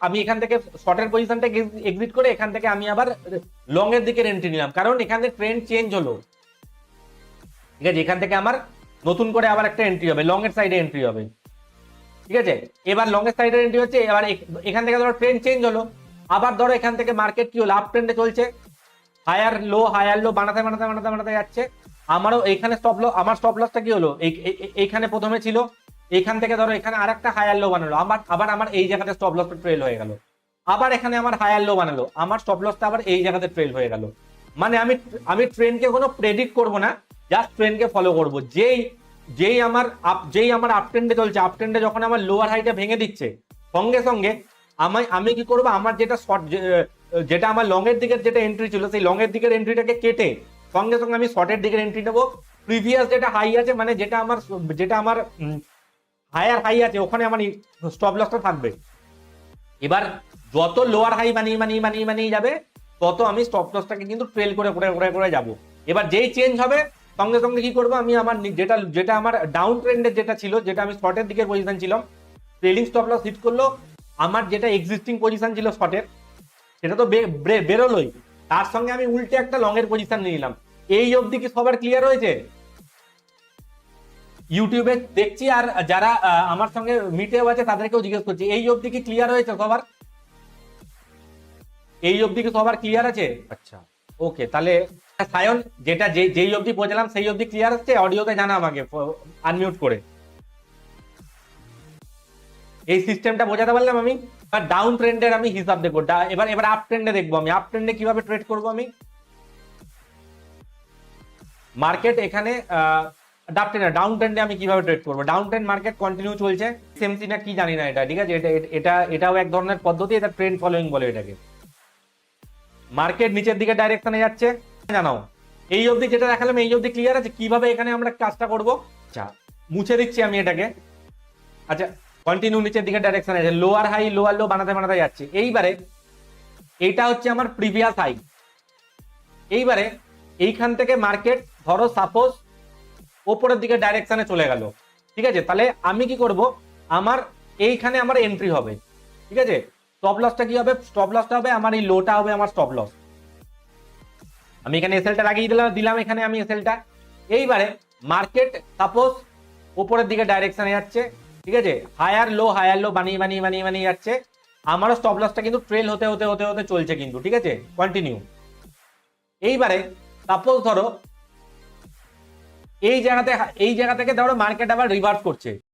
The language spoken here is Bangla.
আমি এখান থেকে শর্টের পজিশনটা এক্সিট করে এখান থেকে আমি আবার লং এর দিকে এন্ট্রি নিলাম, কারণ এখানে ট্রেন্ড চেঞ্জ হলো। ঠিক আছে, এখান থেকে আমার নতুন করে আবার একটা এন্ট্রি হবে, লং এর সাইডে এন্ট্রি হবে। ঠিক আছে, এবার লং এর সাইডে এন্ট্রি হচ্ছে, এবার এখান থেকে ধরো ট্রেন্ড চেঞ্জ হলো, আবার ধরো এখান থেকে মার্কেট কি হলো, আপ ট্রেন্ডে চলছে, হায়ার লো বানাতে বানাতে বানাতে বানাতে যাচ্ছে। আমারও এইখানে স্টপ লস, আমার স্টপ লসটা কি হলো, এইখানে প্রথমে ছিল, এইখান থেকে ধরো এখানে আরেকটা হায়ার লো বানালো, আবার আমার এই জায়গাতে স্টপ লসটা ট্রেল হয়ে গেল, আবার এখানে আমার হায়ার লো বানালো, আমার স্টপ লসটা আবার এই জায়গাতে ট্রেল হয়ে গেল। মানে আমি ট্রেন্ডকে কোনো প্রেডিক্ট করব না, জাস্ট ট্রেন্ডকে ফলো করব। যেই আমার আপ ট্রেন্ডে চলছে, আপ ট্রেন্ডে যখন আমার লোয়ার হাইটা ভেঙে দিচ্ছে, সঙ্গে সঙ্গে আমি কি করবো, আমার যেটা আমার লং এর দিকের যেটা এন্ট্রি ছিল, সেই লং এর দিকের এন্ট্রিটাকে কেটে সঙ্গে সঙ্গে আমি শর্টের দিকের এন্ট্রি নেবো। প্রিভিয়াস যেটা হাই আছে, মানে যেটা আমার হায়ার হাই আছে, ওখানে আমার স্টপ লসটা থাকবে। এবার যত লোয়ার হাই বানিয়ে যাবে, তত আমি স্টপ লসটাকে কিন্তু ট্রেল করে করে করে করে যাবো। এবার যেই চেঞ্জ হবে, সঙ্গে সঙ্গে কি করবো, আমি আমার যেটা আমার ডাউন ট্রেন্ডের যেটা ছিল, যেটা আমি শর্টের দিকের পজিশন ছিলাম, ট্রেলিং স্টপ লস হিট করলো, আমার যেটা এক্সিস্টিং পজিশন ছিল শর্টের, সেটা তো বেরোলোই, তার সঙ্গে আমি উল্টে একটা লং এর পজিশন নিয়ে নিলাম। এই অবধি কি সবার ক্লিয়ার হয়েছে? ইউটিউবে দেখছি, আর যারা আমার সঙ্গে মিটেও আছে তাদেরকেও জিজ্ঞেস করছি, এই অবধি কি ক্লিয়ার হয়েছে সবার? এই অবধি কি সবার ক্লিয়ার আছে? আচ্ছা, ওকে, তাহলে সায়ন, যেই অবধি পৌঁছলাম সেই অবধি ক্লিয়ার হচ্ছে? অডিওতে জানা আমাকে আনমিউট করে। এই সিস্টেমটা বোঝাতে পারলাম আমি? ডাউন ট্রেন্ডের আমি হিসাব দেখবো, এবার আপ ট্রেন্ডে দেখবো, আমি আপ ট্রেন্ডে কিভাবে ট্রেড করবো। আমি মার্কেট এখানে ডাউন ট্রেন্ডে আমি কিভাবে ট্রেড করবো, ডাউন ট্রেন্ড মার্কেট কন্টিনিউ চলছে, সেমসি না কি জানি না এটা, ঠিক আছে, এটাও এক ধরনের পদ্ধতি, এটা ট্রেন্ড ফলোইং বলে এটাকে। মার্কেট নিচের দিকে ডাইরেকশনে যাচ্ছে, জানাও এই অবধি যেটা দেখালাম, এই অবধি ক্লিয়ার আছে? কিভাবে এখানে আমরা কাজটা করবো, আচ্ছা মুছে দিচ্ছি আমি এটাকে। আচ্ছা, কন্টিনিউ নিচের দিকে ডাইরেকশনে আছে, লোয়ার হাই লোয়ার লো বানাতে বানাতে যাচ্ছে। এইবারে এইটা হচ্ছে আমার প্রিভিয়াস হাই। এইবারে এইখান থেকে মার্কেট ধরো সাপোজ ওপরের দিকে ডাইরেকশনে চলে গেল, ঠিক আছে, তাহলে আমি কি করব, আমার এইখানে আমার এন্ট্রি হবে, ঠিক আছে। স্টপ লসটা কি হবে, স্টপ লসটা হবে আমার এই লোটা হবে আমার স্টপ লস। আমি এখানে এসএলটা লাগিয়ে দিলাম এখানে আমি এসএলটা। এইবারে মার্কেট সাপোজ উপরের দিকে ডাইরেকশনে যাচ্ছে, ঠিক আছে, হায়ার লো বানিয়ে যাচ্ছে, আমারও স্টপ লসটা কিন্তু ট্রেল হতে হতে হতে হতে চলছে কিন্তু, ঠিক আছে, কন্টিনিউ। এইবারে সাপোজ ধরো এই জায়গা থেকে ধরো মার্কেট আবার রিভার্স করছে,